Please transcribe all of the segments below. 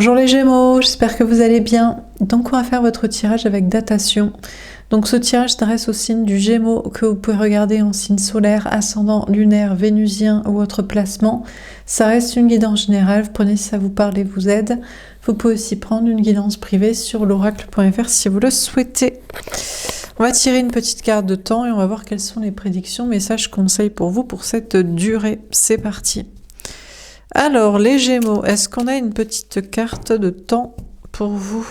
Bonjour les Gémeaux, j'espère que vous allez bien. Donc on va faire votre tirage avec datation. Donc ce tirage s'adresse au signe du Gémeaux que vous pouvez regarder en signe solaire, ascendant, lunaire, vénusien ou autre placement. Ça reste une guidance générale, vous prenez si ça vous parle et vous aide. Vous pouvez aussi prendre une guidance privée sur l'oracle.fr si vous le souhaitez. On va tirer une petite carte de temps et on va voir quelles sont les prédictions, messages, conseils pour vous pour cette durée. C'est parti. Alors, les Gémeaux, est-ce qu'on a une petite carte de temps pour vous?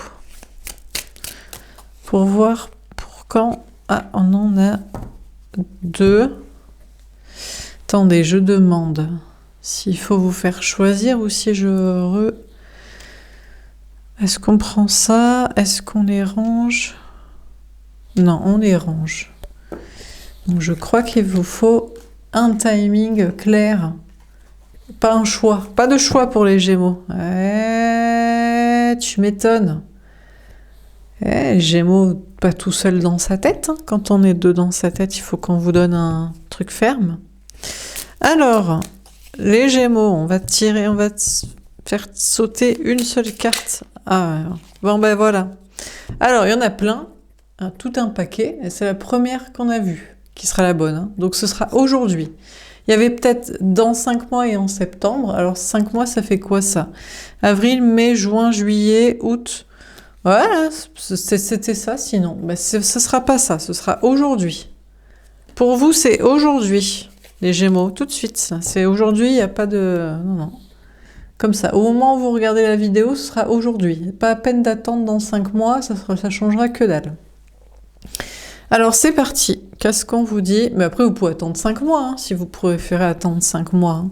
Pour voir pour quand? Ah, on en a deux. Attendez, je demande s'il faut vous faire choisir ou si je... Est-ce qu'on prend ça? Est-ce qu'on les range? Non, on les range. Donc, je crois qu'il vous faut un timing clair. Pas un choix, pas de choix pour les Gémeaux. Tu m'étonnes. Les Gémeaux, pas tout seul dans sa tête. Hein. Quand on est deux dans sa tête, il faut qu'on vous donne un truc ferme. Alors, les Gémeaux, on va tirer, on va faire sauter une seule carte. Ah, bon ben voilà. Alors, il y en a plein, hein, tout un paquet, et c'est la première qu'on a vue, qui sera la bonne. Hein. Donc, ce sera aujourd'hui. Il y avait peut-être dans 5 mois et en septembre. Alors 5 mois, ça fait quoi ça? Avril, mai, juin, juillet, août. Voilà, c'était ça sinon. Ben, ce sera pas ça, ce sera aujourd'hui. Pour vous, c'est aujourd'hui, les Gémeaux, tout de suite. C'est aujourd'hui, il n'y a pas de... Non. Comme ça, au moment où vous regardez la vidéo, ce sera aujourd'hui. Pas à peine d'attendre dans 5 mois, ça changera que dalle. Alors c'est parti, qu'est-ce qu'on vous dit? Mais après vous pouvez attendre 5 mois, hein, si vous préférez attendre 5 mois. Hein.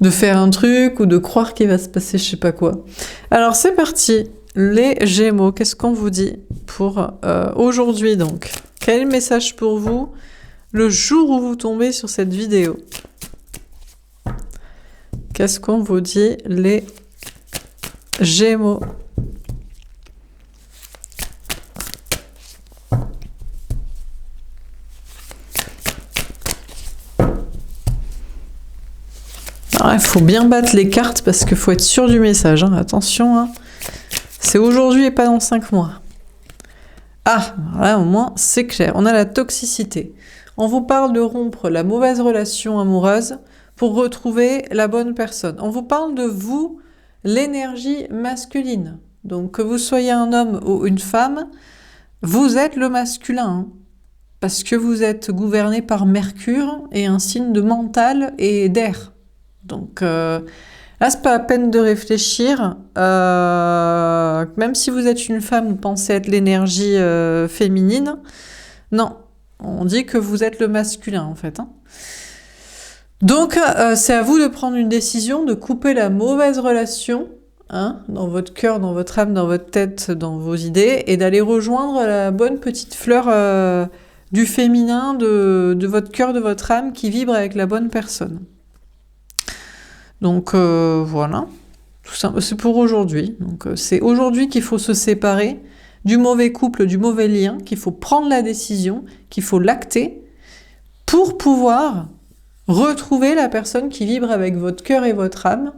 De faire un truc ou de croire qu'il va se passer je sais pas quoi. Alors c'est parti, les Gémeaux, qu'est-ce qu'on vous dit pour aujourd'hui donc? Quel message pour vous le jour où vous tombez sur cette vidéo? Qu'est-ce qu'on vous dit les Gémeaux? Il faut bien battre les cartes parce qu'il faut être sûr du message. Hein. Attention, hein. C'est aujourd'hui et pas dans 5 mois. Ah, là au moins c'est clair. On a la toxicité. On vous parle de rompre la mauvaise relation amoureuse pour retrouver la bonne personne. On vous parle de vous, l'énergie masculine. Donc que vous soyez un homme ou une femme, vous êtes le masculin. Hein. Parce que vous êtes gouverné par Mercure et un signe de mental et d'air. Donc là, c'est pas la peine de réfléchir. Même si vous êtes une femme, vous pensez être l'énergie féminine. Non, on dit que vous êtes le masculin en fait. Hein. Donc c'est à vous de prendre une décision, de couper la mauvaise relation hein, dans votre cœur, dans votre âme, dans votre tête, dans vos idées, et d'aller rejoindre la bonne petite fleur du féminin, de votre cœur, de votre âme, qui vibre avec la bonne personne. Donc voilà, c'est pour aujourd'hui. Donc c'est aujourd'hui qu'il faut se séparer du mauvais couple, du mauvais lien, qu'il faut prendre la décision, qu'il faut l'acter pour pouvoir retrouver la personne qui vibre avec votre cœur et votre âme,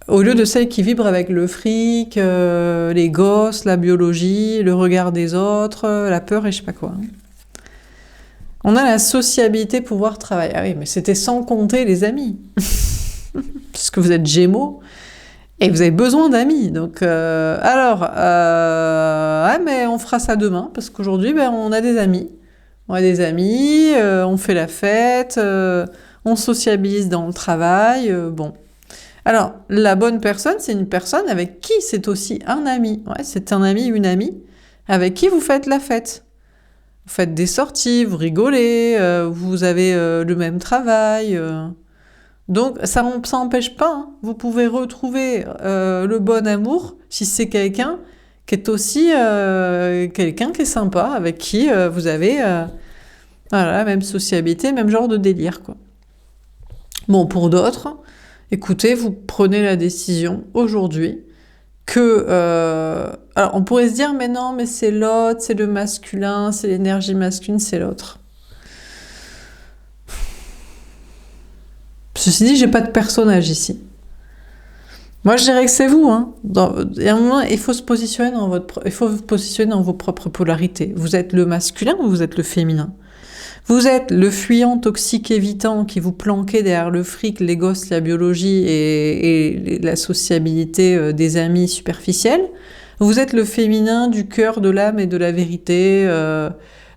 au lieu de celle qui vibre avec le fric, les gosses, la biologie, le regard des autres, la peur et je sais pas quoi. On a la sociabilité, pouvoir travailler. Ah oui, mais c'était sans compter les amis. Parce que vous êtes Gémeaux et vous avez besoin d'amis. Donc, mais on fera ça demain parce qu'aujourd'hui, on a des amis. On a des amis, on fait la fête, on sociabilise dans le travail. Bon. Alors, la bonne personne, c'est une personne avec qui c'est aussi un ami. Ouais, c'est un ami, une amie, avec qui vous faites la fête. Vous faites des sorties, vous rigolez, vous avez le même travail. Donc, ça n'empêche pas. Hein. Vous pouvez retrouver le bon amour si c'est quelqu'un qui est aussi quelqu'un qui est sympa, avec qui vous avez voilà, même sociabilité, même genre de délire. Quoi. Bon, pour d'autres, écoutez, vous prenez la décision aujourd'hui que... alors, on pourrait se dire, mais non, mais c'est l'autre, c'est le masculin, c'est l'énergie masculine, c'est l'autre. Ceci dit, j'ai pas de personnage ici. Moi, je dirais que c'est vous. Hein. Il y a un moment, il faut se positionner il faut vous positionner dans vos propres polarités. Vous êtes le masculin ou vous êtes le féminin? Vous êtes le fuyant, toxique, évitant qui vous planquez derrière le fric, les gosses, la biologie et la sociabilité des amis superficiels. Vous êtes le féminin du cœur, de l'âme et de la vérité,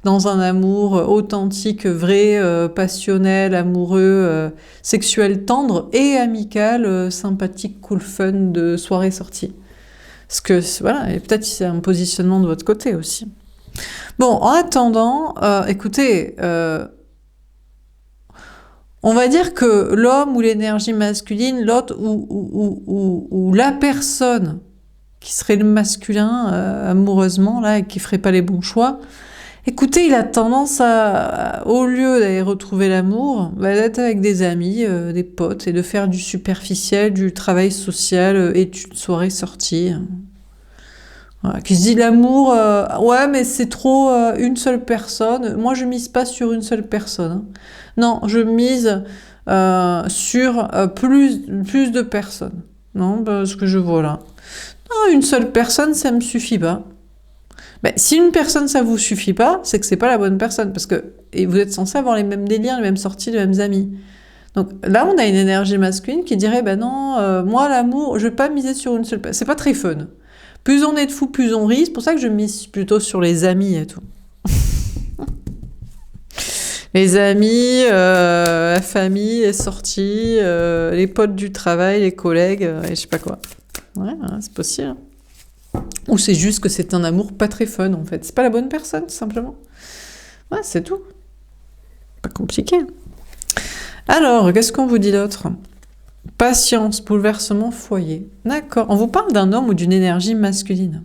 dans un amour authentique, vrai, passionnel, amoureux, sexuel, tendre et amical, sympathique, cool, fun de soirée sortie. Parce que, voilà, et peut-être c'est un positionnement de votre côté aussi. Bon, en attendant, écoutez, on va dire que l'homme ou l'énergie masculine, l'autre ou la personne qui serait le masculin amoureusement, là, et qui ferait pas les bons choix, écoutez, il a tendance au lieu d'aller retrouver l'amour, d'être avec des amis, des potes, et de faire du superficiel, du travail social et d'une soirée sortie. Voilà, qui se dit l'amour, ouais, mais c'est trop une seule personne. Moi, je mise pas sur une seule personne. Hein. Non, je mise sur plus de personnes. Non, parce que je vois là. Non, une seule personne, ça me suffit pas. Ben, si une personne, ça vous suffit pas, c'est que c'est pas la bonne personne, parce que et vous êtes censé avoir les mêmes délires, les mêmes sorties, les mêmes amis. Donc là, on a une énergie masculine qui dirait, ben non, moi, l'amour, je vais pas miser sur une seule personne. C'est pas très fun. Plus on est de fous, plus on rit. C'est pour ça que je mise plutôt sur les amis et tout. Les amis, la famille, les sorties, les potes du travail, les collègues, et je sais pas quoi. Ouais, c'est possible. Ou c'est juste que c'est un amour pas très fun, en fait. C'est pas la bonne personne, tout simplement. Ouais, c'est tout. Pas compliqué. Alors, qu'est-ce qu'on vous dit d'autre ? Patience, bouleversement, foyer. D'accord. On vous parle d'un homme ou d'une énergie masculine.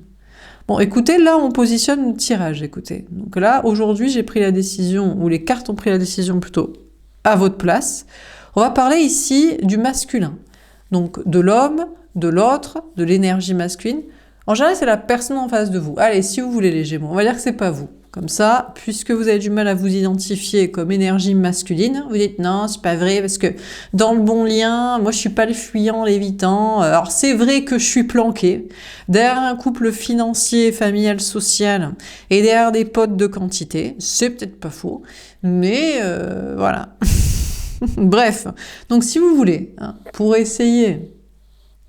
Bon, écoutez, là, on positionne le tirage, écoutez. Donc là, aujourd'hui, j'ai pris la décision, ou les cartes ont pris la décision plutôt à votre place. On va parler ici du masculin. Donc, de l'homme, de l'autre, de l'énergie masculine. En général, c'est la personne en face de vous. Allez, si vous voulez les Gémeaux, on va dire que c'est pas vous. Comme ça, puisque vous avez du mal à vous identifier comme énergie masculine, vous dites non, c'est pas vrai, parce que dans le bon lien, moi je suis pas le fuyant, l'évitant. Alors c'est vrai que je suis planqué derrière un couple financier, familial, social, et derrière des potes de quantité. C'est peut-être pas faux, mais voilà. Bref, donc si vous voulez, hein, pour essayer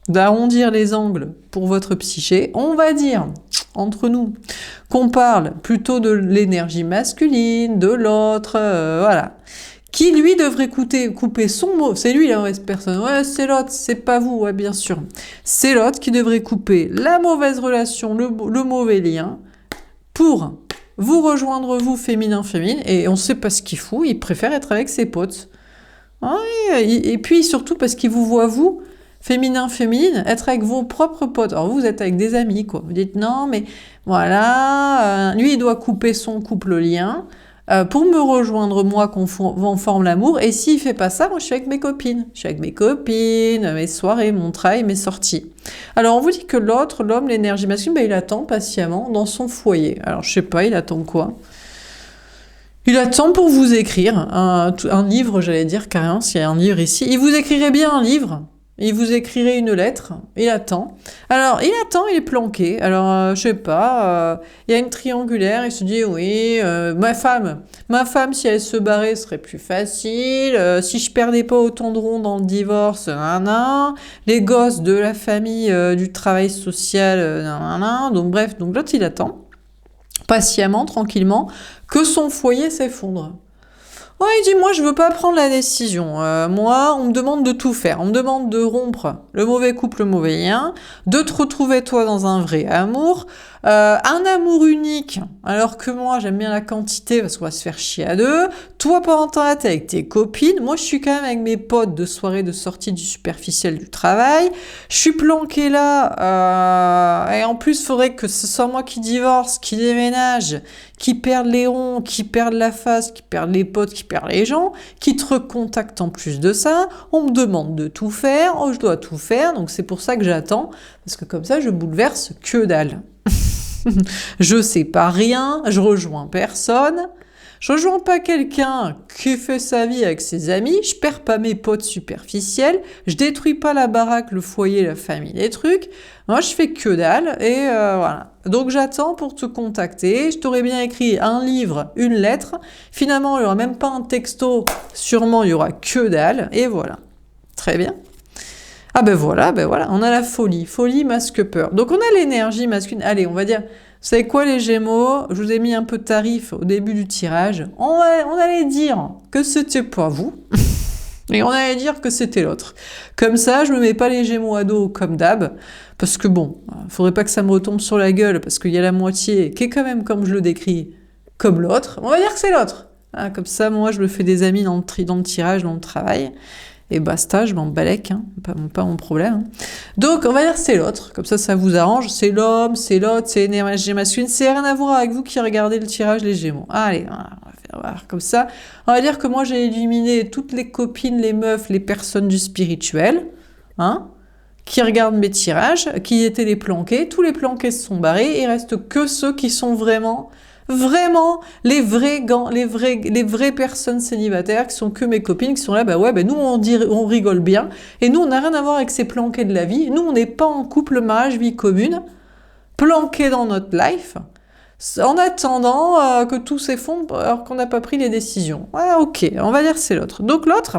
d'arrondir les angles pour votre psyché, on va dire, entre nous, qu'on parle plutôt de l'énergie masculine, de l'autre, voilà. Qui, lui, devrait couper son mot. C'est lui la mauvaise personne. Ouais, c'est l'autre, c'est pas vous, ouais, bien sûr. C'est l'autre qui devrait couper la mauvaise relation, le mauvais lien, pour vous rejoindre, vous, féminin, et on sait pas ce qu'il fout, il préfère être avec ses potes. Ouais, et puis, surtout, parce qu'il vous voit, vous, féminin, être avec vos propres potes. Alors vous êtes avec des amis, quoi. Vous dites non, mais voilà, lui il doit couper son couple lien pour me rejoindre moi qu'on forme l'amour. Et s'il fait pas ça, moi je suis avec mes copines. Je suis avec mes copines, mes soirées, mon travail, mes sorties. Alors on vous dit que l'autre, l'homme, l'énergie masculine, ben, il attend patiemment dans son foyer. Alors je sais pas, il attend quoi ? Il attend pour vous écrire un livre, j'allais dire carrément, s'il y a un livre ici. Il vous écrirait bien un livre. Il vous écrirait une lettre, il attend. Alors, il attend, il est planqué. Alors, je sais pas, il y a une triangulaire, il se dit, oui, ma femme, si elle se barrait, ce serait plus facile. Si je perdais pas autant de ronds dans le divorce, les gosses de la famille, du travail social, Donc bref, donc l'autre, il attend, patiemment, tranquillement, que son foyer s'effondre. Ouais, il dit, moi, je veux pas prendre la décision. Moi, on me demande de tout faire. On me demande de rompre le mauvais couple, le mauvais lien, de te retrouver, toi, dans un vrai amour, un amour unique, alors que moi, j'aime bien la quantité parce qu'on va se faire chier à deux. Toi, pendant temps, t'es avec tes copines. Moi, je suis quand même avec mes potes de soirée, de sortie du superficiel du travail. Je suis planqué là, et en plus, faudrait que ce soit moi qui divorce, qui déménage, qui perdent les ronds, qui perdent la face, qui perdent les potes, qui perdent les gens, qui te recontactent en plus de ça. On me demande de tout faire, oh, je dois tout faire, donc c'est pour ça que j'attends, parce que comme ça, je bouleverse que dalle. Je sais pas rien, je rejoins personne. Je rejoins pas quelqu'un qui fait sa vie avec ses amis, je perds pas mes potes superficiels, je détruis pas la baraque, le foyer, la famille, les trucs. Moi, je fais que dalle et voilà. Donc j'attends pour te contacter. Je t'aurais bien écrit un livre, une lettre. Finalement, il n'y aura même pas un texto. Sûrement, il y aura que dalle. Et voilà. Très bien. Ah ben voilà, on a la folie. Folie masque peur. Donc on a l'énergie masculine. Allez, on va dire, vous savez quoi les Gémeaux? Je vous ai mis un peu de tarif au début du tirage. On allait dire que c'était pas vous. Et on allait dire que c'était l'autre. Comme ça, je me mets pas les Gémeaux à dos comme d'hab. Parce que bon, faudrait pas que ça me retombe sur la gueule, parce qu'il y a la moitié qui est quand même, comme je le décris, comme l'autre. On va dire que c'est l'autre. Ah, comme ça, moi, je me fais des amis dans le tirage, dans le travail. Et basta, je m'en balèque, hein, pas mon problème. Donc, on va dire que c'est l'autre. Comme ça vous arrange. C'est l'homme, c'est l'autre, c'est l'énergie masculine. C'est rien à voir avec vous qui regardez le tirage les Gémeaux. Allez, on va faire comme ça. On va dire que moi, j'ai éliminé toutes les copines, les meufs, les personnes du spirituel, hein, qui regardent mes tirages, qui étaient les planqués. Tous les planqués se sont barrés. Il reste que ceux qui sont vraiment les vraies personnes célibataires qui sont que mes copines, qui sont là, nous on rigole bien, et nous on n'a rien à voir avec ces planqués de la vie, nous on n'est pas en couple, mariage, vie commune, planqués dans notre life, en attendant que tout s'effondre alors qu'on n'a pas pris les décisions. Ah ok, on va dire que c'est l'autre. Donc l'autre,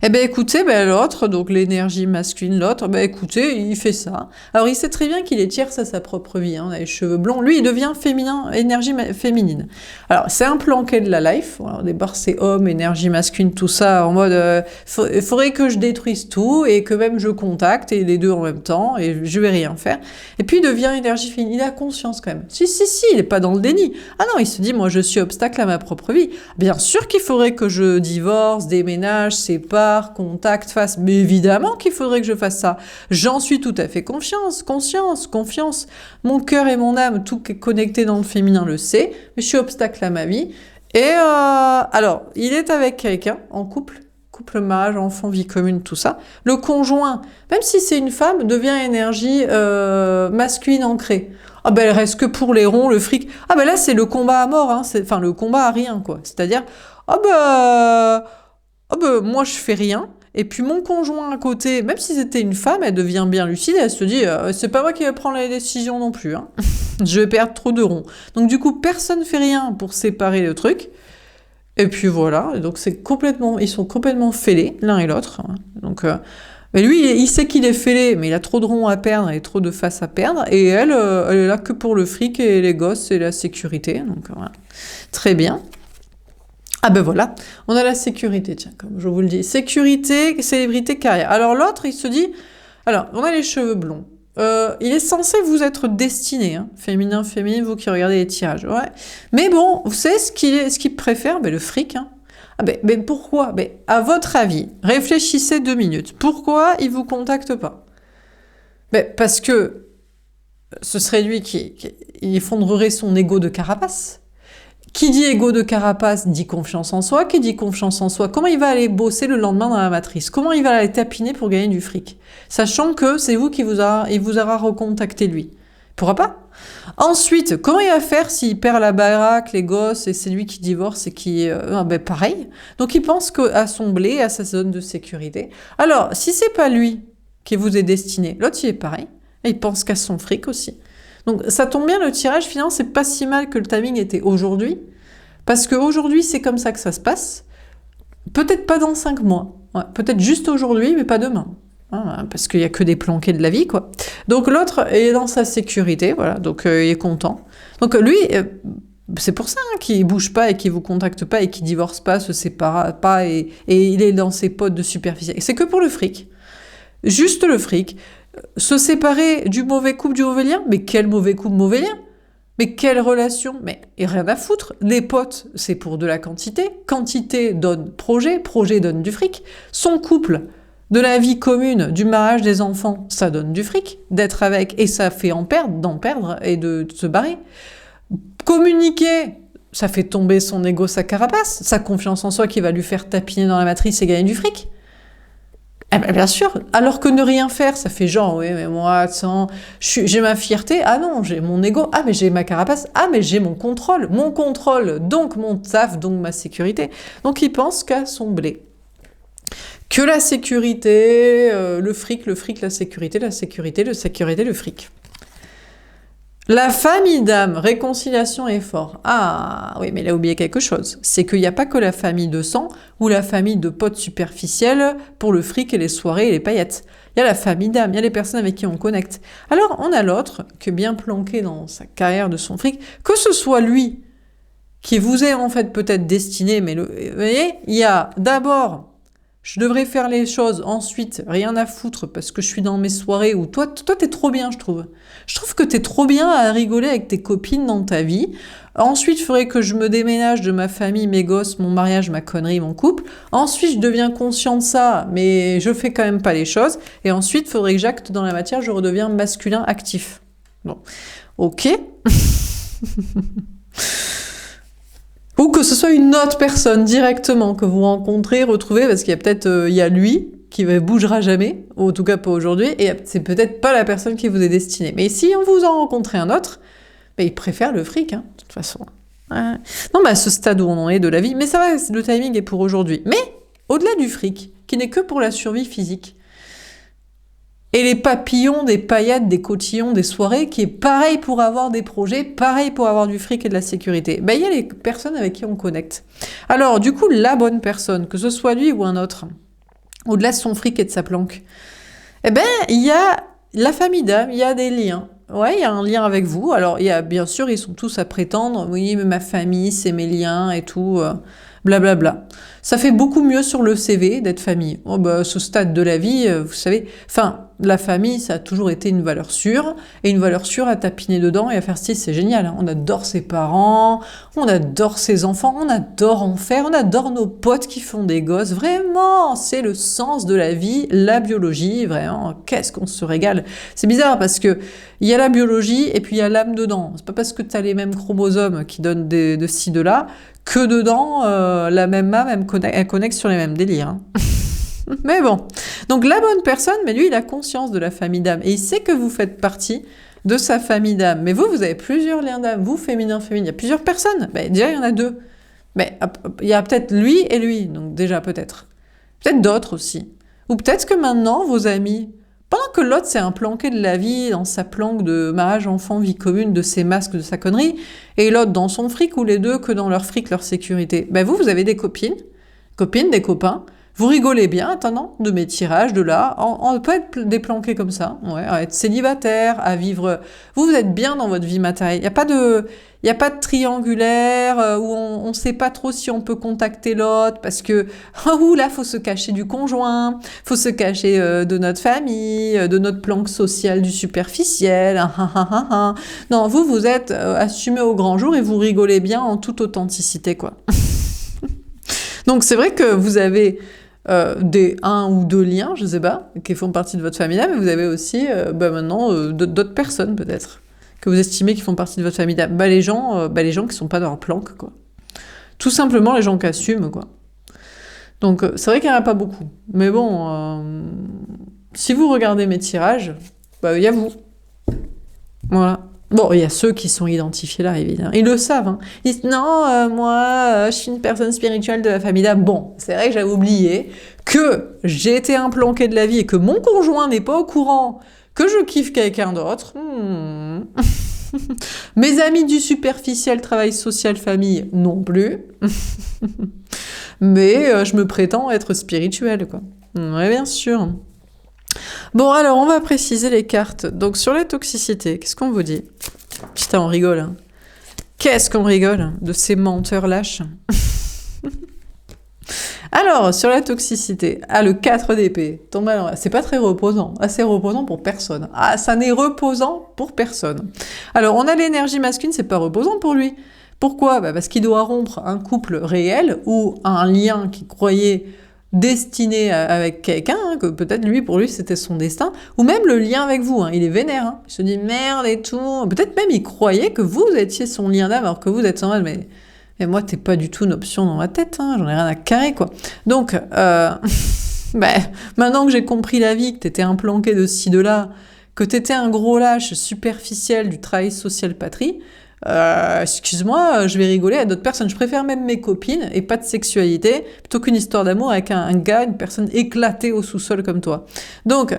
eh ben écoutez, l'autre, donc l'énergie masculine, l'autre, écoutez, il fait ça. Alors il sait très bien qu'il est tierce à sa propre vie, hein, on a les cheveux blonds, lui il devient féminin, énergie féminine. Alors c'est un planqué de la life, au départ c'est homme, énergie masculine, tout ça, en mode, faudrait que je détruise tout, et que même je contacte, et les deux en même temps, et je vais rien faire. Et puis il devient énergie féminine, il a conscience quand même. Si, il est pas dans le déni. Ah non, il se dit, moi je suis obstacle à ma propre vie. Bien sûr qu'il faudrait que je divorce, déménage, sépare, contact, fasse, mais évidemment qu'il faudrait que je fasse ça. J'en suis tout à fait confiance. Mon cœur et mon âme, tout est connecté dans le féminin le sait, mais je suis obstacle à ma vie. Et alors, il est avec quelqu'un, en couple, mariage, enfant, vie commune, tout ça. Le conjoint, même si c'est une femme, devient énergie masculine ancrée. Ah elle reste que pour les ronds, le fric. Ah là, c'est le combat à mort, hein. Enfin, le combat à rien, quoi. C'est-à-dire, moi je fais rien, et puis mon conjoint à côté, même si c'était une femme, elle devient bien lucide, elle se dit c'est pas moi qui vais prendre les décisions non plus, hein. Je vais perdre trop de ronds. Donc du coup personne fait rien pour séparer le truc, et puis voilà, et donc ils sont complètement fêlés l'un et l'autre, hein. Donc mais lui il sait qu'il est fêlé, mais il a trop de ronds à perdre et trop de faces à perdre, et elle est là que pour le fric et les gosses et la sécurité, donc voilà. Très bien. Ah voilà, on a la sécurité, tiens, comme je vous le dis. Sécurité, célébrité, carrière. Alors l'autre, il se dit, alors, on a les cheveux blonds. Il est censé vous être destiné, hein, féminin, féminine, vous qui regardez les tirages, ouais. Mais bon, vous savez ce qu'il préfère? Le fric, hein. Mais pourquoi? À votre avis, réfléchissez 2 minutes. Pourquoi il vous contacte pas? Parce que ce serait lui qui effondrerait son ego de carapace. Qui dit ego de carapace dit confiance en soi. Qui dit confiance en soi, comment il va aller bosser le lendemain dans la matrice? Comment il va aller tapiner pour gagner du fric? Sachant que c'est vous il vous aura recontacté lui. Pourra pas? Ensuite, comment il va faire s'il perd la baraque, les gosses, et c'est lui qui divorce et qui... pareil. Donc il pense à son blé, à sa zone de sécurité. Alors, si c'est pas lui qui vous est destiné, l'autre il est pareil. Et il pense qu'à son fric aussi. Donc ça tombe bien, le tirage finalement c'est pas si mal que le timing était aujourd'hui, parce qu'aujourd'hui c'est comme ça que ça se passe, peut-être pas dans 5 mois, ouais, peut-être juste aujourd'hui mais pas demain, hein, parce qu'il y a que des planqués de la vie, quoi. Donc l'autre est dans sa sécurité, voilà, donc il est content. Donc lui, c'est pour ça hein, qu'il bouge pas et qu'il vous contacte pas et qu'il divorce pas, se sépare pas et il est dans ses potes de superficie. C'est que pour le fric, juste le fric. Se séparer du mauvais couple, du mauvais lien? Mais quel mauvais couple, mauvais lien? Mais quelle relation? Mais rien à foutre. Les potes, c'est pour de la quantité. Quantité donne projet, projet donne du fric. Son couple, de la vie commune, du mariage, des enfants, ça donne du fric. D'être avec, et ça fait d'en perdre et de se barrer. Communiquer, ça fait tomber son ego, sa carapace, sa confiance en soi qui va lui faire tapiner dans la matrice et gagner du fric. Eh ben, bien sûr, alors que ne rien faire, ça fait genre, oui, mais moi, attends, j'ai ma fierté, ah non, j'ai mon ego, ah mais j'ai ma carapace, ah mais j'ai mon contrôle, donc mon taf, donc ma sécurité. Donc il pense qu'à son blé. Que la sécurité, le fric, la sécurité, le fric. La famille d'âme, réconciliation et effort. Ah oui, mais il a oublié quelque chose. C'est qu'il n'y a pas que la famille de sang ou la famille de potes superficiels pour le fric et les soirées et les paillettes. Il y a la famille d'âme, il y a les personnes avec qui on connecte. Alors on a l'autre, que bien planqué dans sa carrière de son fric, que ce soit lui, qui vous est en fait peut-être destiné, mais vous voyez, il y a d'abord... Je devrais faire les choses, ensuite, rien à foutre parce que je suis dans mes soirées où toi t'es trop bien, je trouve. Je trouve que t'es trop bien à rigoler avec tes copines dans ta vie. Ensuite, il faudrait que je me déménage de ma famille, mes gosses, mon mariage, ma connerie, mon couple. Ensuite, je deviens conscient de ça, mais je fais quand même pas les choses. Et ensuite, il faudrait que j'acte dans la matière, je redeviens masculin actif. Bon, ok. Ou que ce soit une autre personne directement que vous rencontrez, retrouvez, parce qu'il y a peut-être il y a lui qui ne bougera jamais, ou en tout cas pas aujourd'hui, et c'est peut-être pas la personne qui vous est destinée. Mais si on vous en rencontrez un autre, il préfère le fric, hein, de toute façon. Ouais. Non, mais à ce stade où on en est de la vie, mais ça va, le timing est pour aujourd'hui. Mais au-delà du fric, qui n'est que pour la survie physique, et les papillons, des paillettes, des cotillons, des soirées, qui est pareil pour avoir des projets, pareil pour avoir du fric et de la sécurité. Il y a les personnes avec qui on connecte. Alors, du coup, la bonne personne, que ce soit lui ou un autre, au-delà de son fric et de sa planque, il y a la famille d'âme, il y a des liens. Ouais, il y a un lien avec vous. Alors, il y a, bien sûr, ils sont tous à prétendre, oui, mais ma famille, c'est mes liens et tout, blablabla. Ça fait beaucoup mieux sur le CV d'être famille. Oh, ce stade de la vie, vous savez, la famille, ça a toujours été une valeur sûre, et une valeur sûre à tapiner dedans et à faire style, c'est génial. Hein. On adore ses parents, on adore ses enfants, on adore en faire, on adore nos potes qui font des gosses. Vraiment, c'est le sens de la vie, la biologie, vraiment, qu'est-ce qu'on se régale. C'est bizarre parce que il y a la biologie et puis il y a l'âme dedans. C'est pas parce que tu as les mêmes chromosomes qui donnent de ci, de là, que dedans, la même âme, elle connecte sur les mêmes délires. Hein. Mais bon. Donc la bonne personne, mais lui, il a conscience de la famille d'âme. Et il sait que vous faites partie de sa famille d'âme. Mais vous avez plusieurs liens d'âme. Vous, féminin, féminin. Il y a plusieurs personnes. Déjà, il y en a deux. Mais il y a peut-être lui et lui. Donc déjà, peut-être. Peut-être d'autres aussi. Ou peut-être que maintenant, vos amis, pendant que l'autre, c'est un planqué de la vie, dans sa planque de mariage, enfant, vie commune, de ses masques, de sa connerie, et l'autre dans son fric, ou les deux que dans leur fric, leur sécurité. Vous avez des copines, des copains, vous rigolez bien, attendant, de mes tirages, de là, on peut être déplanqué comme ça, ouais, à être célibataire, à vivre... Vous êtes bien dans votre vie matérielle. Il n'y a pas de triangulaire où on ne sait pas trop si on peut contacter l'autre parce que, là, faut se cacher du conjoint, faut se cacher de notre famille, de notre planque sociale du superficiel. Non, vous êtes assumé au grand jour et vous rigolez bien en toute authenticité, quoi. Donc, c'est vrai que vous avez... des un ou deux liens, je sais pas, qui font partie de votre famille, mais vous avez aussi maintenant d'autres personnes peut-être que vous estimez qui font partie de votre famille. Les gens qui sont pas dans leur planque, quoi. Tout simplement les gens qui assument, quoi. Donc c'est vrai qu'il n'y en a pas beaucoup, mais bon, si vous regardez mes tirages, il y a vous, voilà. Bon, il y a ceux qui sont identifiés là, évidemment. Ils le savent. Hein. Ils disent, non, moi, je suis une personne spirituelle de la famille d'âme. Bon, c'est vrai que j'avais oublié que j'ai été un planqué de la vie et que mon conjoint n'est pas au courant que je kiffe quelqu'un d'autre. Mes amis du superficiel, travail social, famille, non plus. Mais je me prétends être spirituelle, quoi. Oui, bien sûr. Bon, alors, on va préciser les cartes. Donc, sur la toxicité, qu'est-ce qu'on vous dit? Putain, on rigole. Hein. Qu'est-ce qu'on rigole de ces menteurs lâches. Alors, sur la toxicité, le 4 d'épée, tombe alors, c'est pas très reposant. C'est reposant pour personne. Ça n'est reposant pour personne. Alors, on a l'énergie masculine, c'est pas reposant pour lui. Pourquoi? Parce qu'il doit rompre un couple réel ou un lien qu'il croyait destiné avec quelqu'un, hein, que peut-être pour lui c'était son destin, ou même le lien avec vous, hein, il est vénère, hein, il se dit merde et tout, peut-être même il croyait que vous étiez son lien d'âme, alors que vous êtes en mode, mais moi t'es pas du tout une option dans ma tête, hein, j'en ai rien à carrer, quoi. Donc, Ben, maintenant que j'ai compris la vie, que t'étais un planqué de ci, de là, que t'étais un gros lâche superficiel du travail social patrie, excuse-moi, je vais rigoler à d'autres personnes. Je préfère même mes copines et pas de sexualité plutôt qu'une histoire d'amour avec un gars, une personne éclatée au sous-sol comme toi. Donc,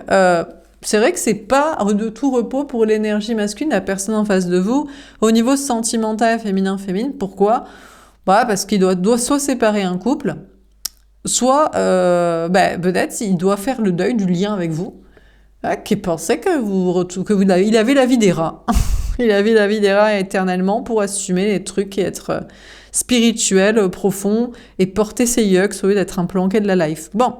c'est vrai que c'est pas de tout repos pour l'énergie masculine, la personne en face de vous, au niveau sentimental, féminin. Pourquoi? Bah, parce qu'il doit soit séparer un couple, soit peut-être il doit faire le deuil du lien avec vous, qui pensait il avait la vie des rats. Il avait la vie des rats éternellement pour assumer les trucs et être spirituel, profond, et porter ses yucks au lieu d'être un planqué de la life. Bon,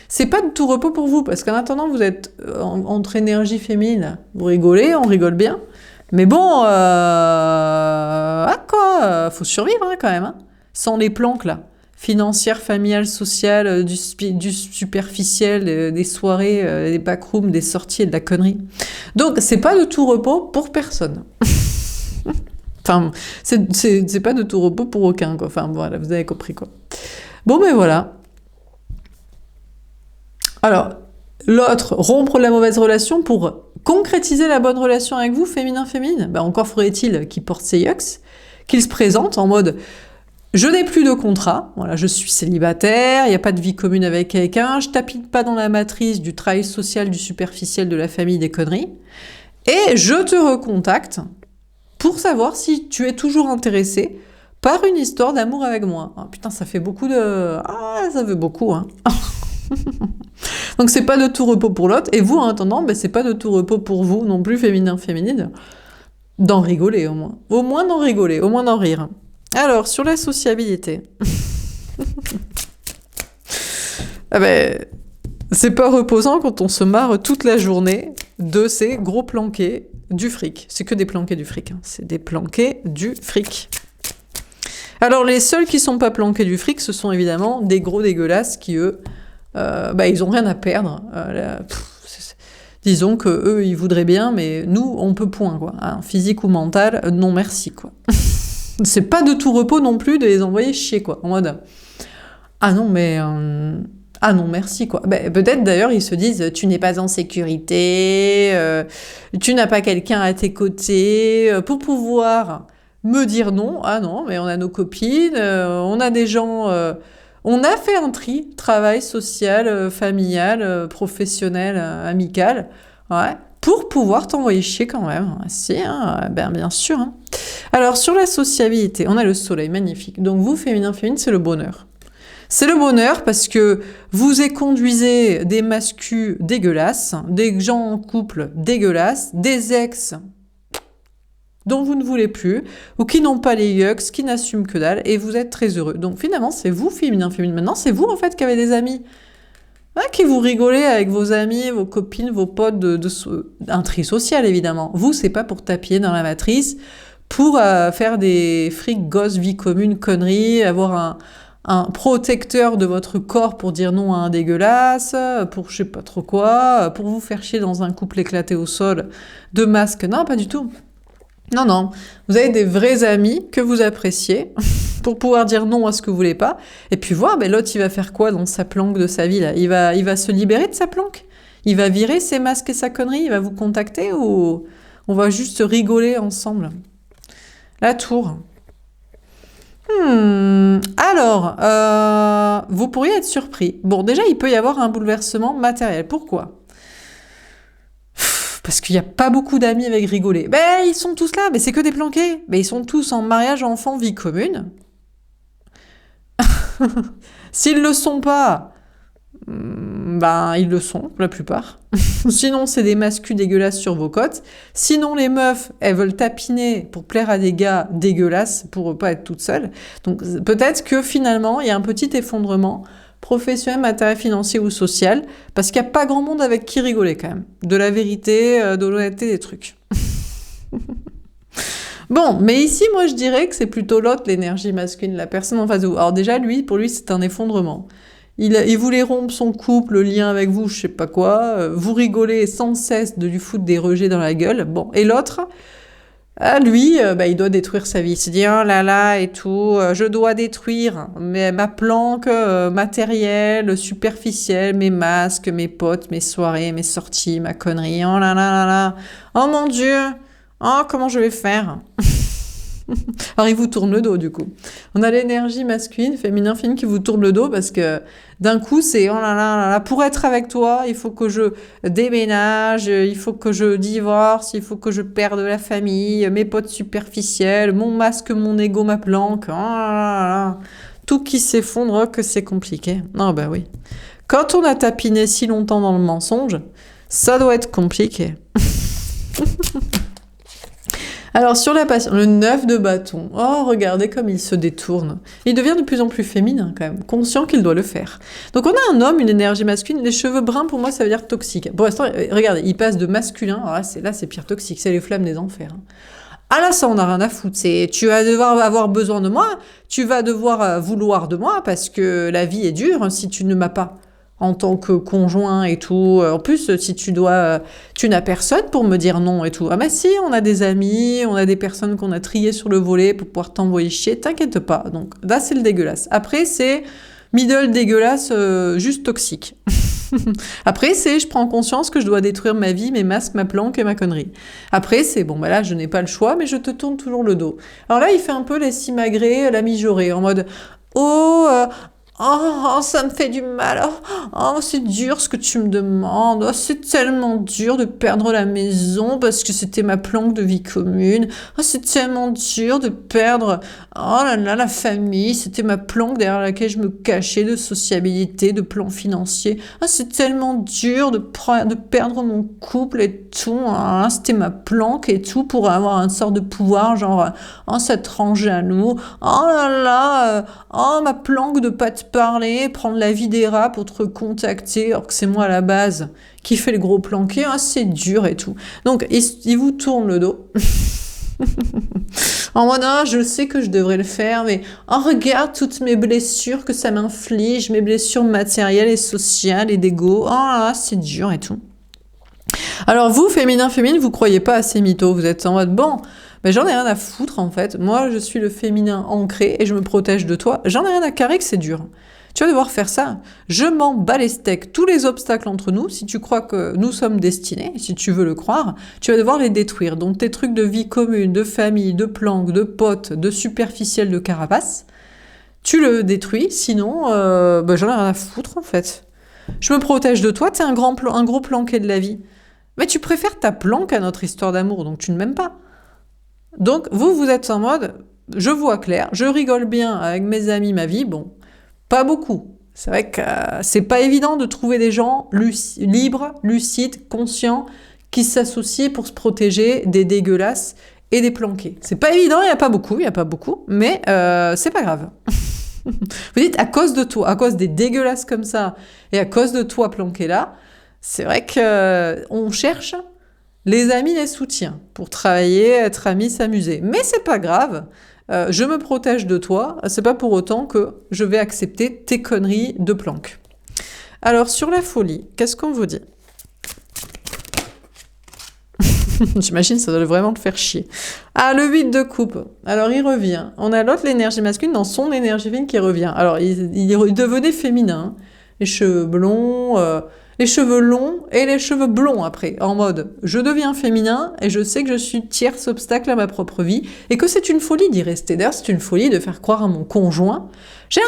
c'est pas de tout repos pour vous, parce qu'en attendant, vous êtes entre énergie féminine, vous rigolez, on rigole bien, mais bon, faut survivre quand même, sans les planques là. Financière, familiale, sociale, du superficiel, des soirées, des backrooms, des sorties et de la connerie. Donc, c'est pas de tout repos pour personne. Enfin, c'est pas de tout repos pour aucun, quoi. Enfin, voilà, vous avez compris, quoi. Bon, ben voilà. Alors, l'autre, rompre la mauvaise relation pour concrétiser la bonne relation avec vous, féminin-féminine. Ben, encore faudrait-il qu'il porte ses yucks, qu'il se présente en mode... Je n'ai plus de contrat, voilà, je suis célibataire, il n'y a pas de vie commune avec quelqu'un, je tapine pas dans la matrice du travail social, du superficiel, de la famille, des conneries, et je te recontacte pour savoir si tu es toujours intéressé par une histoire d'amour avec moi. Oh, putain, ça fait beaucoup de... Ah, ça fait beaucoup, hein. Donc c'est pas de tout repos pour l'autre, et vous, en attendant, c'est pas de tout repos pour vous non plus, féminin-féminine, d'en rigoler au moins. Au moins d'en rigoler, au moins d'en rire. Alors, sur la sociabilité. C'est pas reposant quand on se marre toute la journée de ces gros planqués du fric. C'est que des planqués du fric. C'est des planqués du fric. Alors, les seuls qui sont pas planqués du fric, ce sont évidemment des gros dégueulasses qui, eux, ils ont rien à perdre. Disons que eux, ils voudraient bien, mais nous, on peut point, quoi. Hein, physique ou mental, non merci, quoi. C'est pas de tout repos non plus de les envoyer chier, quoi. En mode, ah non, mais... ah non, merci, quoi. Peut-être, d'ailleurs, ils se disent, tu n'es pas en sécurité, tu n'as pas quelqu'un à tes côtés, pour pouvoir me dire non. Ah non, mais on a nos copines, on a des gens... on a fait un tri, travail, social, familial, professionnel, amical, ouais, pour pouvoir t'envoyer chier quand même. Si, hein, bien sûr. Hein. Alors, sur la sociabilité, on a le soleil, magnifique. Donc, vous, féminin-féminine, c'est le bonheur. C'est le bonheur parce que vous conduisez des mascus dégueulasses, des gens en couple dégueulasses, des ex dont vous ne voulez plus, ou qui n'ont pas les yucks, qui n'assument que dalle, et vous êtes très heureux. Donc, finalement, c'est vous, féminin-féminine. Maintenant, c'est vous, en fait, qui avez des amis. Qui vous rigolez avec vos amis, vos copines, vos potes, un tri social, évidemment. Vous, c'est pas pour taper dans la matrice, pour faire des frics, gosses, vie commune, conneries, avoir un protecteur de votre corps pour dire non à un dégueulasse, pour je sais pas trop quoi, pour vous faire chier dans un couple éclaté au sol, de masques. Non, pas du tout. Non. Vous avez des vrais amis que vous appréciez pour pouvoir dire non à ce que vous voulez pas. Et puis voir, l'autre, il va faire quoi dans sa planque de sa vie, là? Il va se libérer de sa planque? Il va virer ses masques et sa connerie? Il va vous contacter ou on va juste rigoler ensemble? La tour. Alors, vous pourriez être surpris. Bon, déjà, il peut y avoir un bouleversement matériel. Pourquoi ? Parce qu'il n'y a pas beaucoup d'amis avec rigoler. Ils sont tous là, mais c'est que des planqués. Ils sont tous en mariage, enfant, vie commune. S'ils ne le sont pas, ils le sont, la plupart. Sinon, c'est des mascus dégueulasses sur vos côtes. Sinon, les meufs, elles veulent tapiner pour plaire à des gars dégueulasses pour pas être toutes seules. Donc, peut-être que finalement, il y a un petit effondrement professionnel, matériel, financier ou social, parce qu'il n'y a pas grand monde avec qui rigoler quand même. De la vérité, de l'honnêteté, des trucs. Bon, mais ici, moi, je dirais que c'est plutôt l'autre, l'énergie masculine, la personne en face de vous. Alors déjà, pour lui, c'est un effondrement. Il voulait rompre son couple, le lien avec vous, je sais pas quoi. Vous rigolez sans cesse de lui foutre des rejets dans la gueule. Bon, et l'autre, Lui, il doit détruire sa vie. Il se dit, oh là là, et tout, je dois détruire ma planque matérielle, superficielle, mes masques, mes potes, mes soirées, mes sorties, ma connerie, oh là là là là, oh mon Dieu, oh comment je vais faire? Alors, il vous tourne le dos, du coup. On a l'énergie masculine, féminin, féminin qui vous tourne le dos parce que d'un coup, c'est oh là là là là, pour être avec toi, il faut que je déménage, il faut que je divorce, il faut que je perde la famille, mes potes superficiels, mon masque, mon ego, ma planque, oh là là là. Tout qui s'effondre, oh, que c'est compliqué. Non, bah oui. Quand on a tapiné si longtemps dans le mensonge, ça doit être compliqué. Alors, sur la passion, le 9 de bâton. Oh, regardez comme il se détourne. Il devient de plus en plus féminin, quand même. Conscient qu'il doit le faire. Donc, on a un homme, une énergie masculine. Les cheveux bruns, pour moi, ça veut dire toxique. Pour l'instant, regardez, il passe de masculin. Alors là, c'est pire toxique. C'est les flammes des enfers. Ah là, ça, on n'a rien à foutre. Tu vas devoir avoir besoin de moi. Tu vas devoir vouloir de moi parce que la vie est dure si tu ne m'as pas en tant que conjoint et tout. En plus, si tu n'as personne pour me dire non et tout. Ah bah si, on a des amis, on a des personnes qu'on a triées sur le volet pour pouvoir t'envoyer chier, t'inquiète pas. Donc là, c'est le dégueulasse. Après, c'est middle dégueulasse, juste toxique. Après, c'est je prends conscience que je dois détruire ma vie, mes masques, ma planque et ma connerie. Après, c'est bon, bah là, je n'ai pas le choix, mais je te tourne toujours le dos. Alors là, il fait un peu les simagrées, la mijaurée, en mode oh, oh, ça me fait du mal. Oh, c'est dur ce que tu me demandes. Oh, c'est tellement dur de perdre la maison parce que c'était ma planque de vie commune. Oh, c'est tellement dur de perdre, oh là là, la famille. C'était ma planque derrière laquelle je me cachais de sociabilité, de plan financier. Oh, c'est tellement dur de perdre mon couple et tout. Oh, c'était ma planque et tout pour avoir une sorte de pouvoir, genre, oh, ça te rend jaloux. Oh là là, oh, ma planque de pas te parler, prendre la vie des rats pour te recontacter, alors que c'est moi à la base qui fait le gros planqué, ah, c'est dur et tout. Donc, il vous tourne le dos. En mode, ah, je sais que je devrais le faire, mais oh, regarde toutes mes blessures que ça m'inflige, mes blessures matérielles et sociales et d'ego, ah, c'est dur et tout. Alors vous, féminin, féminine, vous croyez pas à ces mythos, vous êtes en mode, bon, ben j'en ai rien à foutre en fait, moi je suis le féminin ancré et je me protège de toi, j'en ai rien à carrer que c'est dur. Tu vas devoir faire ça. Je m'en bats les steaks. Tous les obstacles entre nous, si tu crois que nous sommes destinés, si tu veux le croire, tu vas devoir les détruire. Donc tes trucs de vie commune, de famille, de planque, de potes, de superficiel, de carapace, tu le détruis, sinon j'en ai rien à foutre en fait. Je me protège de toi, t'es un gros planqué de la vie. Mais tu préfères ta planque à notre histoire d'amour, donc tu ne m'aimes pas. Donc vous êtes en mode, je vois clair, je rigole bien avec mes amis, ma vie, bon, pas beaucoup. C'est vrai que c'est pas évident de trouver des gens libres, lucides, conscients, qui s'associent pour se protéger des dégueulasses et des planqués. C'est pas évident, il n'y a pas beaucoup, mais c'est pas grave. Vous dites, à cause de toi, à cause des dégueulasses comme ça, et à cause de toi planqué là, c'est vrai qu'on cherche les amis, les soutiens, pour travailler, être amis, s'amuser. Mais c'est pas grave, je me protège de toi, c'est pas pour autant que je vais accepter tes conneries de planque. Alors, sur la folie, qu'est-ce qu'on vous dit? J'imagine ça doit vraiment te faire chier. Ah, le 8 de coupe. Alors, il revient. On a l'autre, l'énergie masculine, dans son énergie féminine qui revient. Alors, il devenait féminin. Les cheveux blonds, les cheveux longs et les cheveux blonds après. En mode, je deviens féminin et je sais que je suis tierce obstacle à ma propre vie et que c'est une folie d'y rester. D'ailleurs, c'est une folie de faire croire à mon conjoint. Il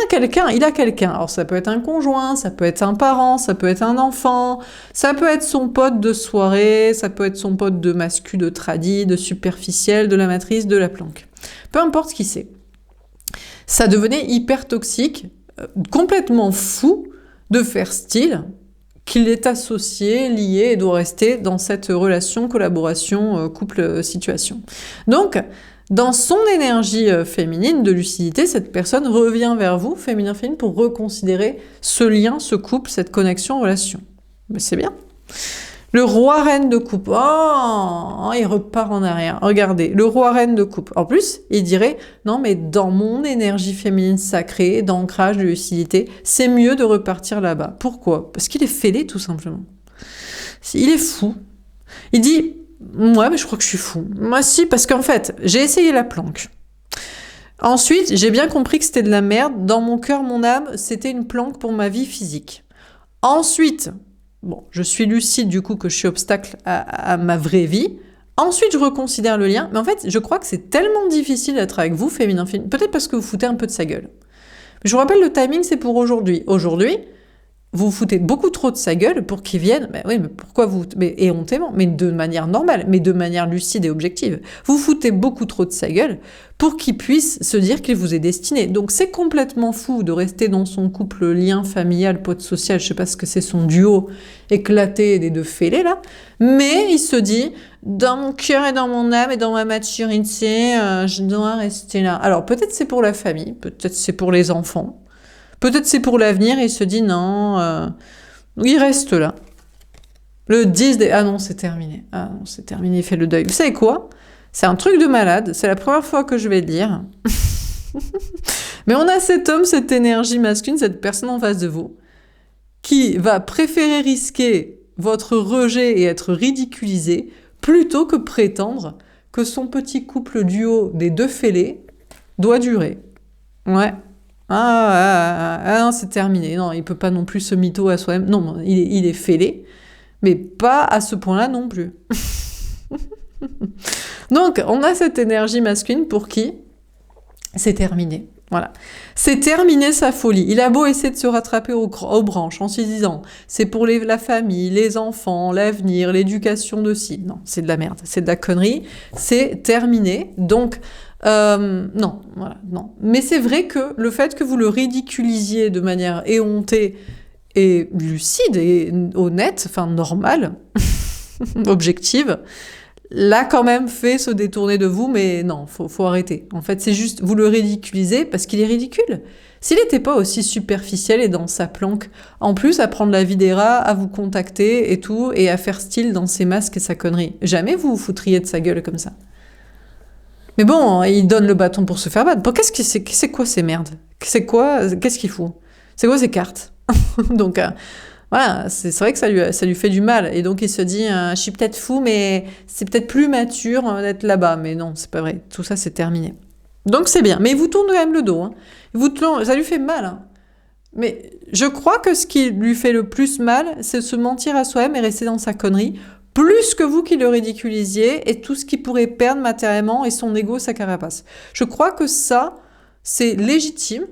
a quelqu'un. Alors, ça peut être un conjoint, ça peut être un parent, ça peut être un enfant, ça peut être son pote de soirée, ça peut être son pote de mascu, de tradi, de superficiel, de la matrice, de la planque. Peu importe qui c'est. Ça devenait hyper toxique, complètement fou de faire style qu'il est associé, lié et doit rester dans cette relation, collaboration, couple, situation. Donc, dans son énergie féminine de lucidité, cette personne revient vers vous, féminin-féminine, pour reconsidérer ce lien, ce couple, cette connexion, relation. Mais c'est bien. Le roi-reine de coupe. Oh, il repart en arrière. Regardez, le roi-reine de coupe. En plus, il dirait, non mais dans mon énergie féminine sacrée, d'ancrage, de lucidité, c'est mieux de repartir là-bas. Pourquoi? Parce qu'il est fêlé, tout simplement. Il est fou. Il dit, Ouais, mais je crois que je suis fou. Moi, si, parce qu'en fait, j'ai essayé la planque. Ensuite, j'ai bien compris que c'était de la merde. Dans mon cœur, mon âme, c'était une planque pour ma vie physique. Ensuite, bon, je suis lucide du coup que je suis obstacle à ma vraie vie. Ensuite, je reconsidère le lien. Mais en fait, je crois que c'est tellement difficile d'être avec vous, féminin. Peut-être parce que vous foutez un peu de sa gueule. Je vous rappelle, le timing, c'est pour aujourd'hui. Aujourd'hui, vous vous foutez beaucoup trop de sa gueule pour qu'il vienne. Mais oui, mais pourquoi vous... Mais éhontément, mais de manière normale, mais de manière lucide et objective. Vous vous foutez beaucoup trop de sa gueule pour qu'il puisse se dire qu'il vous est destiné. Donc c'est complètement fou de rester dans son couple, lien familial, pote social, je sais pas ce que c'est, son duo éclaté des deux fêlés là. Mais il se dit, dans mon cœur et dans mon âme et dans ma maturité, je dois rester là. Alors peut-être c'est pour la famille, peut-être c'est pour les enfants. Peut-être c'est pour l'avenir, et il se dit non, il reste là. Le 10 des... Ah non, c'est terminé. Ah non, c'est terminé, il fait le deuil. Vous savez quoi? C'est un truc de malade, c'est la première fois que je vais le dire. Mais on a cet homme, cette énergie masculine, cette personne en face de vous, qui va préférer risquer votre rejet et être ridiculisé, plutôt que prétendre que son petit couple duo des deux fêlés doit durer. Ouais. Non, c'est terminé. Non, il peut pas non plus se mytho à soi-même. Non, il est fêlé, mais pas à ce point-là non plus. Donc, on a cette énergie masculine pour qui c'est terminé. Voilà. C'est terminé sa folie. Il a beau essayer de se rattraper aux branches en se disant c'est pour la famille, les enfants, l'avenir, l'éducation de ci. Non, c'est de la merde, c'est de la connerie. C'est terminé. Donc, non, voilà, non. Mais c'est vrai que le fait que vous le ridiculisiez de manière éhontée et lucide et honnête, enfin normale, objective, l'a quand même fait se détourner de vous, mais non, faut arrêter. En fait, c'est juste, vous le ridiculisez parce qu'il est ridicule. S'il n'était pas aussi superficiel et dans sa planque, en plus à prendre la vie des rats, à vous contacter et tout, et à faire style dans ses masques et sa connerie, jamais vous vous foutriez de sa gueule comme ça. Mais bon, il donne le bâton pour se faire battre. Bon, c'est quoi ces merdes? Qu'est-ce qu'il fout? C'est quoi ces cartes? Donc, voilà, c'est vrai que ça lui fait du mal. Et donc, il se dit, je suis peut-être fou, mais c'est peut-être plus mature d'être là-bas. Mais non, c'est pas vrai. Tout ça, c'est terminé. Donc, c'est bien. Mais il vous tourne quand même le dos. Hein. Ça lui fait mal. Hein. Mais je crois que ce qui lui fait le plus mal, c'est se mentir à soi-même et rester dans sa connerie, plus que vous qui le ridiculisiez et tout ce qu'il pourrait perdre matériellement et son ego, sa carapace. Je crois que ça, c'est légitime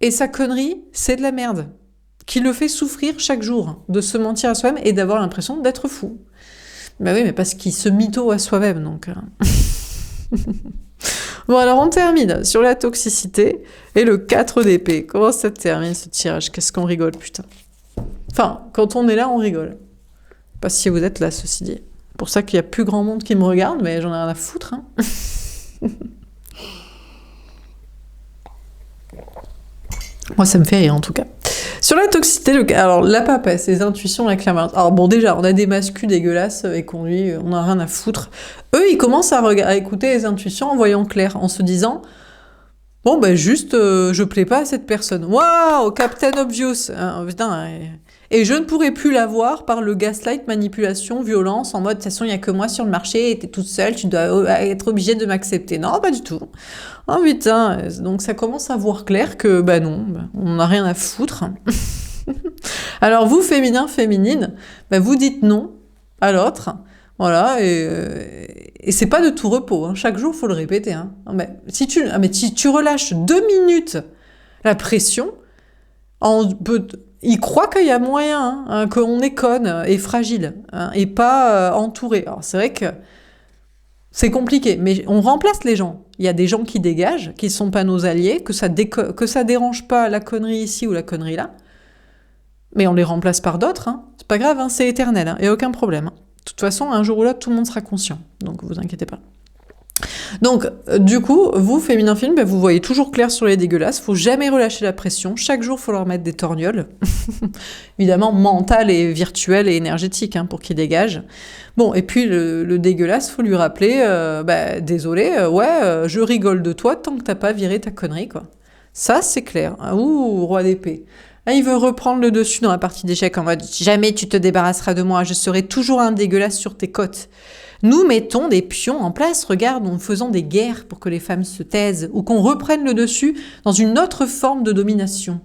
et sa connerie, c'est de la merde. Qui le fait souffrir chaque jour de se mentir à soi-même et d'avoir l'impression d'être fou. Ben oui, mais parce qu'il se mytho à soi-même, donc... Bon, alors on termine sur la toxicité et le 4 d'épée. Comment ça termine ce tirage? Qu'est-ce qu'on rigole, putain. Enfin, quand on est là, on rigole. Pas si vous êtes là, ceci dit. C'est pour ça qu'il y a plus grand monde qui me regarde, mais j'en ai rien à foutre. Hein. Moi, ça me fait rire, en tout cas. Sur la toxicité, alors la papesse, les intuitions, la clairvoyance. Alors bon, déjà, on a des mascus dégueulasses et conduits, on n'a rien à foutre. Eux, ils commencent à écouter les intuitions en voyant clair, en se disant bon, ben juste, je plais pas à cette personne. Waouh, Captain Obvious. Putain, et je ne pourrai plus la voir par le gaslight, manipulation, violence, en mode de toute façon, il n'y a que moi sur le marché, et t'es toute seule, tu dois être obligée de m'accepter. Non, pas du tout. Oh putain, donc ça commence à voir clair que, bah non, on n'a rien à foutre. Alors vous, féminin, féminine, bah vous dites non à l'autre, voilà, et c'est pas de tout repos, hein. Chaque jour, faut le répéter. Hein. Si tu relâches 2 minutes la pression, il croit qu'il y a moyen, hein, qu'on est conne et fragile, hein, et pas entouré. Alors c'est vrai que c'est compliqué, mais on remplace les gens. Il y a des gens qui dégagent, qui ne sont pas nos alliés, que ça dérange pas la connerie ici ou la connerie là, mais on les remplace par d'autres. Hein. C'est pas grave, hein, c'est éternel, hein, et aucun problème. Hein. De toute façon, un jour ou l'autre, tout le monde sera conscient, donc vous inquiétez pas. Donc, du coup, vous, féminin film, ben, vous voyez toujours clair sur les dégueulasses, faut jamais relâcher la pression, chaque jour, faut leur mettre des torgnoles, évidemment mentales et virtuelles et énergétiques, hein, pour qu'ils dégagent. Bon, et puis le dégueulasse, faut lui rappeler, désolé, je rigole de toi tant que t'as pas viré ta connerie, quoi. Ça, c'est clair. Ouh, roi d'épée. Là, il veut reprendre le dessus dans la partie d'échec en mode « Jamais tu te débarrasseras de moi, je serai toujours un dégueulasse sur tes côtes. » Nous mettons des pions en place, regarde, en faisant des guerres pour que les femmes se taisent ou qu'on reprenne le dessus dans une autre forme de domination.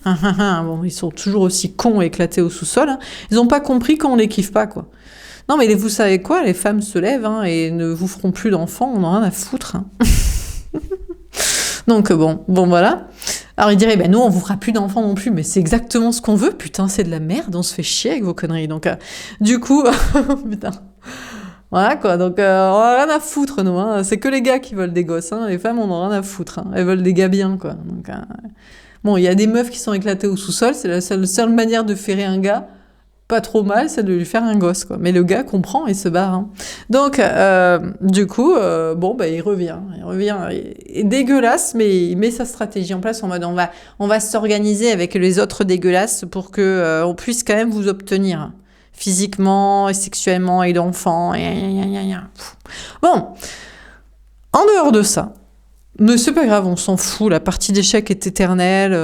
Bon, ils sont toujours aussi cons et éclatés au sous-sol. Hein. Ils n'ont pas compris qu'on les kiffe pas, quoi. Non, mais vous savez quoi, les femmes se lèvent et ne vous feront plus d'enfants, on en a rien à foutre. Hein. Donc bon, voilà. Alors il dirait, nous on vous fera plus d'enfants non plus, mais c'est exactement ce qu'on veut, putain, c'est de la merde, on se fait chier avec vos conneries. Donc du coup, putain. Voilà quoi, donc on a rien à foutre nous, hein. C'est que les gars qui veulent des gosses, hein. Les femmes on en a rien à foutre, hein. Elles veulent des gars bien quoi. Donc, bon, il y a des meufs qui sont éclatées au sous-sol, c'est la seule manière de ferrer un gars. Pas trop mal, c'est de lui faire un gosse, quoi. Mais le gars comprend et se barre. Hein. Donc, du coup, il revient. Il est dégueulasse, mais il met sa stratégie en place en mode on va s'organiser avec les autres dégueulasses pour que on puisse quand même vous obtenir physiquement et sexuellement et d'enfants. Bon, en dehors de ça, mais c'est pas grave, on s'en fout. La partie d'échec est éternelle.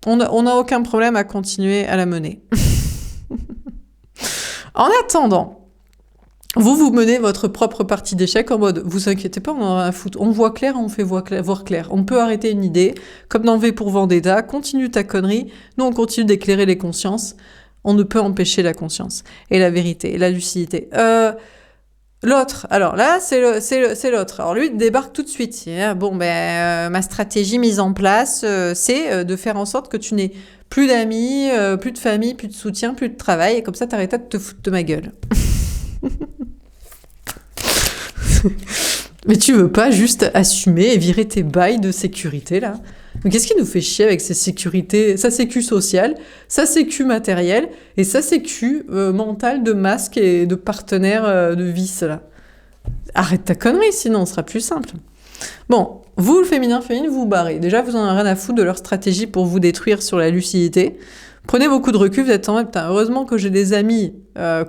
On n'a aucun problème à continuer à la mener. En attendant, vous menez votre propre partie d'échec en mode, vous inquiétez pas, on en a à foutre. On voit clair, on fait voir clair. On peut arrêter une idée, comme dans V pour Vendetta, continue ta connerie, nous on continue d'éclairer les consciences. On ne peut empêcher la conscience, et la vérité, et la lucidité. L'autre, alors là, c'est l'autre. Alors lui, il débarque tout de suite. Ma stratégie mise en place, c'est de faire en sorte que tu n'aies plus d'amis, plus de famille, plus de soutien, plus de travail, et comme ça, t'arrêtes de te foutre de ma gueule. Mais tu veux pas juste assumer et virer tes bails de sécurité, là? Mais qu'est-ce qui nous fait chier avec ces sécurités? Ça sécu sociale, ça sécu matériel, et ça sécu mental de masque et de partenaire de vice, là. Arrête ta connerie, sinon, ce sera plus simple. Bon, vous, le féminin, vous barrez. Déjà, vous en avez rien à foutre de leur stratégie pour vous détruire sur la lucidité. Prenez beaucoup de recul, vous êtes en mode, putain, heureusement que j'ai des amis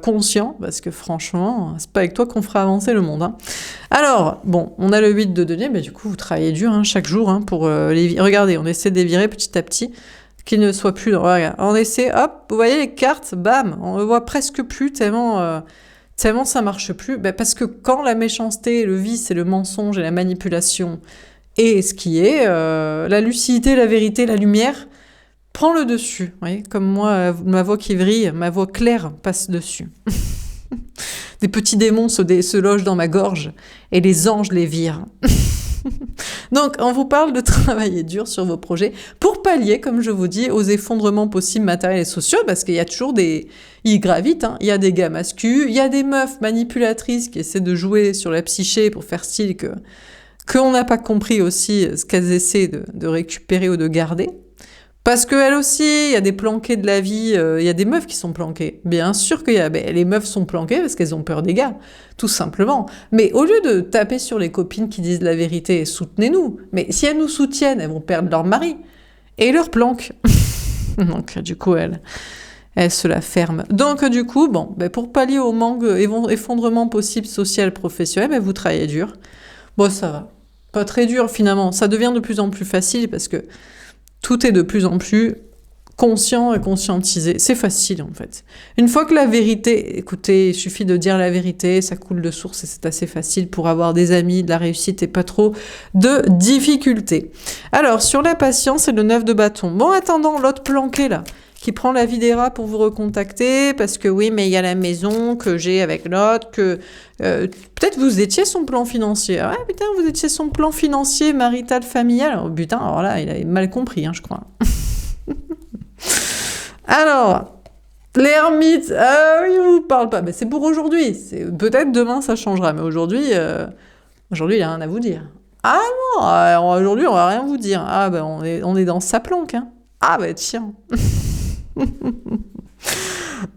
conscients, parce que franchement, c'est pas avec toi qu'on fera avancer le monde. Hein. Alors, bon, on a le 8 de denier, mais du coup, vous travaillez dur chaque jour pour les regardez, on essaie de les virer petit à petit, qu'ils ne soient plus dans... Regarde, on essaie, hop, vous voyez les cartes, bam, on le voit presque plus, tellement ça marche plus. Parce que quand la méchanceté, le vice et le mensonge et la manipulation et ce qui est, la lucidité, la vérité, la lumière... Prends le dessus, vous voyez, comme moi, ma voix qui vrille, ma voix claire passe dessus. Des petits démons se logent dans ma gorge et les anges les virent. Donc, on vous parle de travailler dur sur vos projets pour pallier, comme je vous dis, aux effondrements possibles matériels et sociaux, parce qu'il y a toujours ils gravitent, il y a des gars masculins, il y a des meufs manipulatrices qui essaient de jouer sur la psyché pour faire style qu'on n'a pas compris aussi ce qu'elles essaient de récupérer ou de garder. Parce qu'elles aussi, il y a des planqués de la vie, il y a des meufs qui sont planquées. Bien sûr qu'il y a... les meufs sont planquées parce qu'elles ont peur des gars, tout simplement. Mais au lieu de taper sur les copines qui disent la vérité, soutenez-nous. Mais si elles nous soutiennent, elles vont perdre leur mari et leur planque. Donc du coup, elles se la ferment. Donc du coup, pour pallier au manque, effondrement possible social, professionnel, vous travaillez dur. Bon, ça va. Pas très dur finalement. Ça devient de plus en plus facile parce que tout est de plus en plus conscient et conscientisé. C'est facile, en fait. Une fois que la vérité... Écoutez, il suffit de dire la vérité, ça coule de source et c'est assez facile pour avoir des amis, de la réussite et pas trop de difficultés. Alors, sur la patience et le 9 de bâton. Bon, attendant, l'autre planqué, là, qui prend la vie des rats pour vous recontacter, parce que oui, mais il y a la maison que j'ai avec l'autre, que... peut-être vous étiez son plan financier. Ouais, putain, vous étiez son plan financier, marital, familial. Oh, putain, alors là, il a mal compris, je crois. Alors, l'ermite, il vous parle pas. Mais c'est pour aujourd'hui. Peut-être demain, ça changera. Mais aujourd'hui, il a rien à vous dire. Ah non, aujourd'hui, on va rien vous dire. Ah on est dans sa planque. Hein. Ah tiens.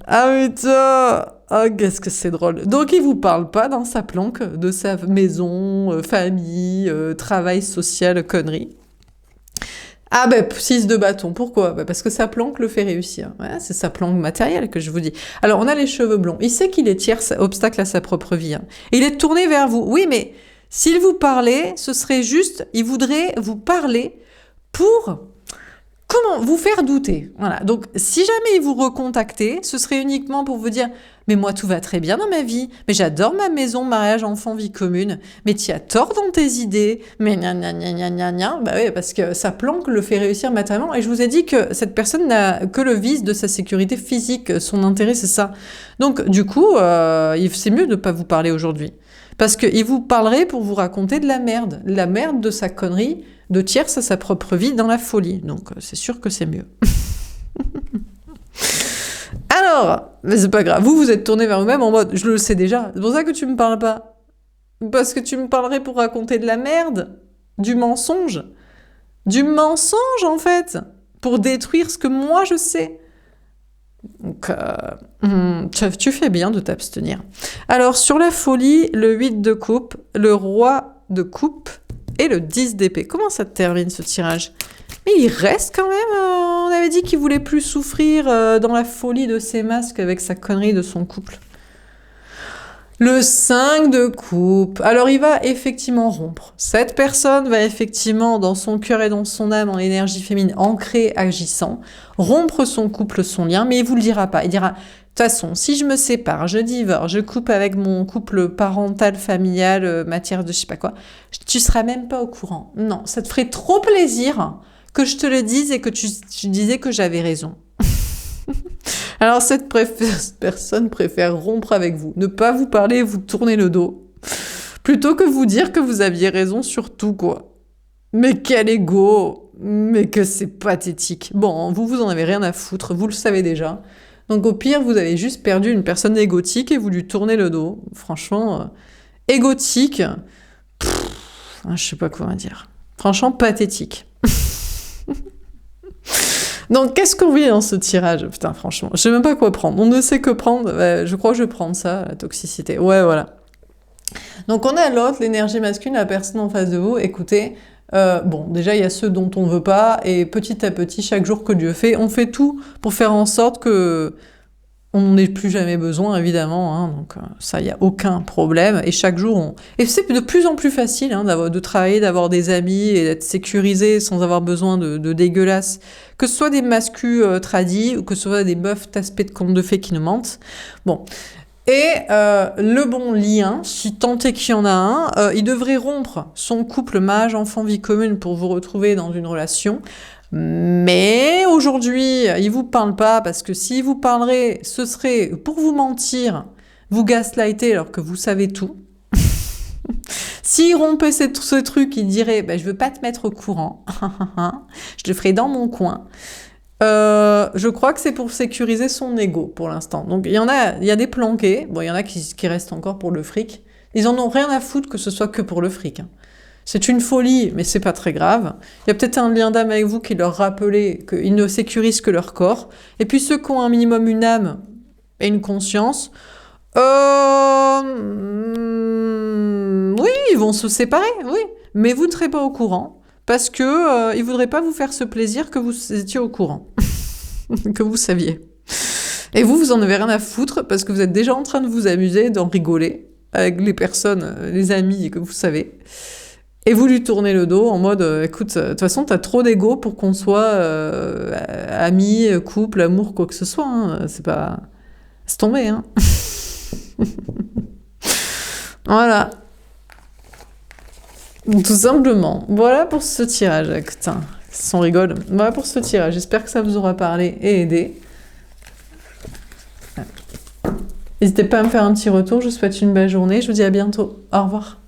Ah putain. Oh, qu'est-ce que c'est drôle. Donc, il vous parle pas dans sa planque de sa maison, famille, travail social, connerie. Ah 6 de bâton. Pourquoi? Parce que sa planque le fait réussir. Ouais, c'est sa planque matérielle que je vous dis. Alors, on a les cheveux blonds. Il sait qu'il est tiers obstacle à sa propre vie. Il est tourné vers vous. Oui, mais s'il vous parlait, ce serait juste... Il voudrait vous parler pour... comment vous faire douter. Voilà. Donc, si jamais vous recontactez, ce serait uniquement pour vous dire « Mais moi, tout va très bien dans ma vie. Mais j'adore ma maison, mariage, enfant, vie commune. Mais tu as tort dans tes idées. Mais gna gna gna gna gna gna. » Bah oui, parce que sa planque le fait réussir mentalement. Et je vous ai dit que cette personne n'a que le vice de sa sécurité physique. Son intérêt, c'est ça. Donc, du coup, c'est mieux de ne pas vous parler aujourd'hui. Parce qu'il vous parlerait pour vous raconter de la merde. La merde de sa connerie de tierce à sa propre vie dans la folie. Donc, c'est sûr que c'est mieux. Alors, mais c'est pas grave. Vous êtes tourné vers vous-même en mode, je le sais déjà. C'est pour ça que tu me parles pas. Parce que tu me parlerais pour raconter de la merde. Du mensonge. Du mensonge, en fait. Pour détruire ce que moi, je sais. Donc, tu fais bien de t'abstenir. Alors, sur la folie, le 8 de coupe, le roi de coupe et le 10 d'épée. Comment ça termine, ce tirage? Mais il reste quand même... on avait dit qu'il voulait plus souffrir dans la folie de ses masques avec sa connerie de son couple. Le 5 de coupe. Alors, il va effectivement rompre. Cette personne va effectivement, dans son cœur et dans son âme, en énergie féminine, ancrée, agissant, rompre son couple, son lien, mais il vous le dira pas. Il dira, de toute façon, si je me sépare, je divorce, je coupe avec mon couple parental, familial, matière de je sais pas quoi, tu seras même pas au courant. Non, ça te ferait trop plaisir que je te le dise et que tu disais que j'avais raison. Alors, cette personne préfère rompre avec vous, ne pas vous parler et vous tourner le dos, plutôt que vous dire que vous aviez raison sur tout, quoi. Mais quel ego! Mais que c'est pathétique. Bon, vous en avez rien à foutre, vous le savez déjà. Donc, au pire, vous avez juste perdu une personne égotique et vous lui tournez le dos. Franchement, égotique, je sais pas quoi dire. Franchement, pathétique. Donc, qu'est-ce qu'on vit dans ce tirage? Putain, franchement, je sais même pas quoi prendre. On ne sait que prendre. Je crois que je vais prendre ça, la toxicité. Ouais, voilà. Donc, on a l'autre, l'énergie masculine, la personne en face de vous. Écoutez, bon, déjà, il y a ceux dont on ne veut pas. Et petit à petit, chaque jour que Dieu fait, on fait tout pour faire en sorte que on n'en ait plus jamais besoin, évidemment. Hein, donc, ça, il n'y a aucun problème. Et chaque jour, Et c'est de plus en plus facile de travailler, d'avoir des amis et d'être sécurisé sans avoir besoin de dégueulasses. Que ce soit des mascus tradis ou que ce soit des meufs taspées de contes de fées qui nous mentent. Bon. Et le bon lien, si tant est qu'il y en a un, il devrait rompre son couple mage, enfant, vie commune pour vous retrouver dans une relation. Mais aujourd'hui, il vous parle pas parce que s'il vous parlerait, ce serait pour vous mentir, vous gaslighter alors que vous savez tout. S'il rompait ce truc, il dirait je veux pas te mettre au courant, je le ferai dans mon coin. Je crois que c'est pour sécuriser son ego pour l'instant. Donc il y a des planqués, bon il y en a qui restent encore pour le fric. Ils en ont rien à foutre que ce soit que pour le fric. C'est une folie, mais c'est pas très grave. Il y a peut-être un lien d'âme avec vous qui leur rappelait qu'ils ne sécurisent que leur corps. Et puis ceux qui ont un minimum une âme et une conscience, oui, ils vont se séparer, oui. Mais vous ne serez pas au courant, parce que ils voudraient pas vous faire ce plaisir que vous étiez au courant, que vous saviez. Et vous en avez rien à foutre, parce que vous êtes déjà en train de vous amuser, d'en rigoler, avec les personnes, les amis que vous savez. Et vous lui tournez le dos en mode, écoute, de toute façon, t'as trop d'ego pour qu'on soit amis, couple, amour, quoi que ce soit. Hein. C'est pas... C'est tombé, hein. Voilà. Tout simplement. Voilà pour ce tirage. Putain, on rigole. Voilà pour ce tirage. J'espère que ça vous aura parlé et aidé. N'hésitez pas à me faire un petit retour. Je vous souhaite une belle journée. Je vous dis à bientôt. Au revoir.